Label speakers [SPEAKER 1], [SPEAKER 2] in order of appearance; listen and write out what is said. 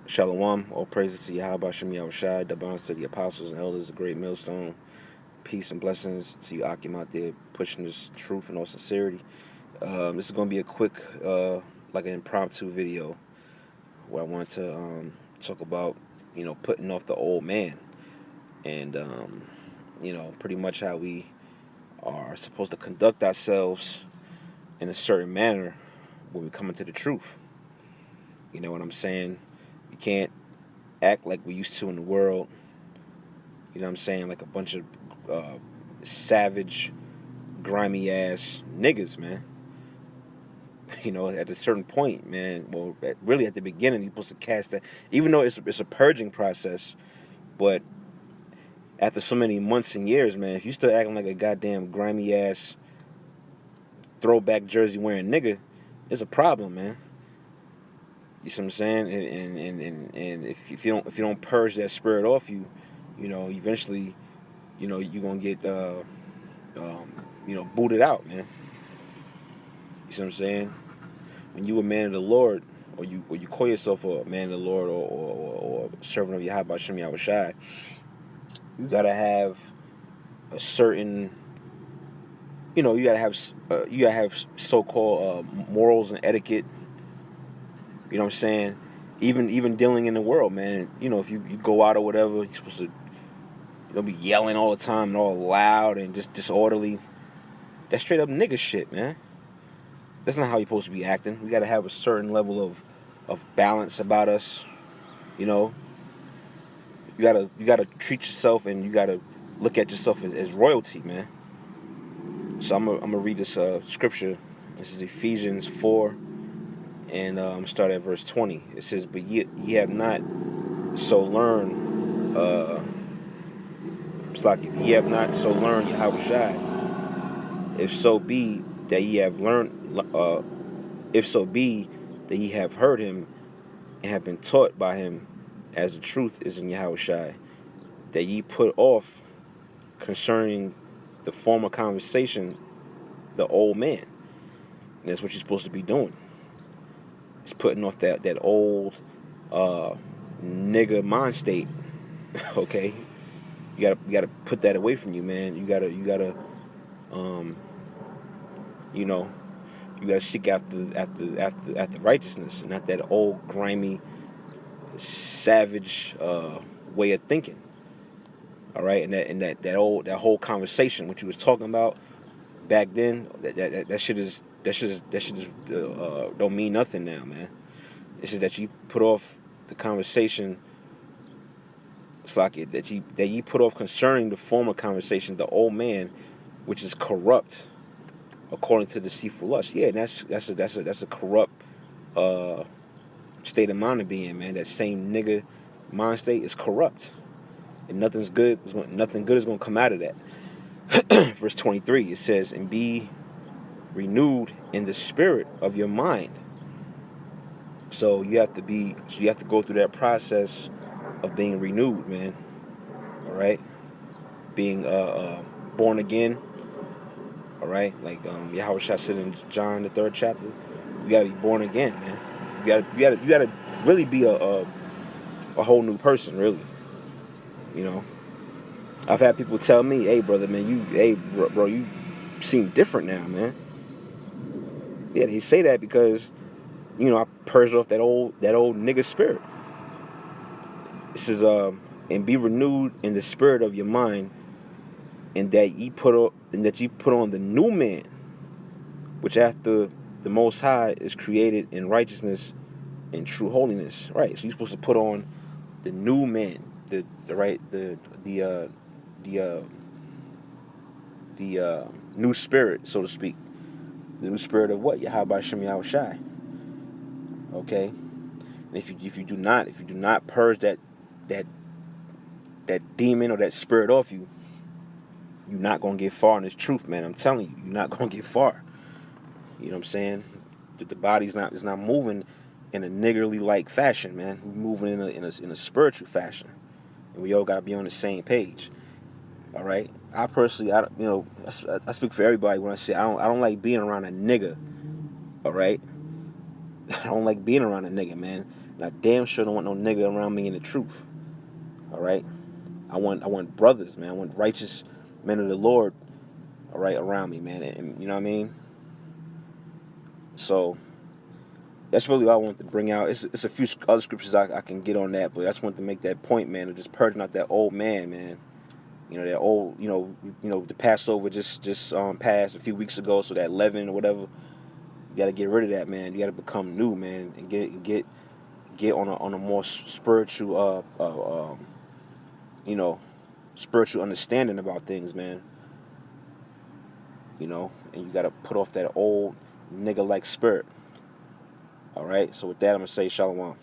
[SPEAKER 1] Shalom, all praises to Yahweh Shem Yahushai, double honors to the apostles and elders, the great millstone. Peace and blessings to you, Akim, out there pushing this truth in all sincerity. This is going to be a quick, like an impromptu video where I want to talk about, putting off the old man and, pretty much how we are supposed to conduct ourselves in a certain manner when we come into the truth. You know what I'm saying? You can't act like we used to in the world. You know what I'm saying? Like a bunch of savage, grimy ass niggas, man. At a certain point, man. Well, really at the beginning, you're supposed to cast that. Even though it's a purging process, but after so many months and years, man, if you still acting like a goddamn grimy ass throwback jersey wearing nigga, it's a problem, man. You see what I'm saying? And if you don't purge that spirit off you, eventually, you're gonna get booted out, man. You see what I'm saying? When you a man of the Lord, or you call yourself a man of the Lord, or servant of Yahweh Shem Yahushai, you gotta have a certain, you gotta have so-called morals and etiquette. You know what I'm saying? Even dealing in the world, man. If you go out or whatever, you're supposed to be yelling all the time and all loud and just disorderly. That's straight up nigga shit, man. That's not how you're supposed to be acting. We got to have a certain level of balance about us. You gotta treat yourself, and you gotta look at yourself as royalty, man. So I'm gonna read this scripture. This is Ephesians 4, and start at verse 20. It says, "But ye have not so learned, ye have not so learned Yahweh Shai. If so be that ye have learned, if so be that ye have heard him and have been taught by him, as the truth is in Yahweh Shai, that ye put off concerning the former conversation the old man." And that's what you're supposed to be doing. It's putting off that old nigga mind state. Okay, you gotta put that away from you, man. You gotta you gotta seek after righteousness, and not that old grimy, savage way of thinking. All right, and that whole conversation, what you was talking about back then, that shit is don't mean nothing now, man. It's just that you put off the conversation. It's like it that you put off concerning the former conversation, the old man, which is corrupt according to deceitful lust. Yeah, and that's a corrupt state of mind to be in, man. That same nigga mind state is corrupt, and nothing good is gonna come out of that. Verse 23, it says, "And be renewed in the spirit of your mind." So you have to go through that process of being renewed, man. All right, being born again. All right, like Yahweh Shah said in John the 3rd chapter, you gotta be born again, man. You gotta really be a whole new person, really. I've had people tell me, "Hey, brother, man, bro, you seem different now, man." Yeah, they say that because I purged off that old nigga spirit. This is and be renewed in the spirit of your mind, and that you put on the new man, which after the Most High is created in righteousness and true holiness. Right. So you're supposed to put on the new man, the new spirit, so to speak. The new spirit of what? Yahweh Shem Yahushai. Okay. And if you do not purge that demon or that spirit off you, you're not gonna get far in this truth, man. I'm telling you, you're not gonna get far. You know what I'm saying? The body's not moving in a niggerly like fashion, man. We're moving in a spiritual fashion, and we all gotta be on the same page. All right. I personally, I speak for everybody when I say I don't like being around a nigga. All right. I don't like being around a nigga, man. And I damn sure don't want no nigga around me in the truth. All right? I want brothers, man. I want righteous men of the Lord, all right, around me, man. And you know what I mean? So that's really all I want to bring out. It's a few other scriptures I can get on that, but I just want to make that point, man, of just purging out that old man. You know, that old, the Passover just passed a few weeks ago, so that leaven or whatever, you got to get rid of that, man. You got to become new, man, and get on a more spiritual spiritual understanding about things, man. And you got to put off that old nigga like spirit. All right. So with that, I'm gonna say shalom.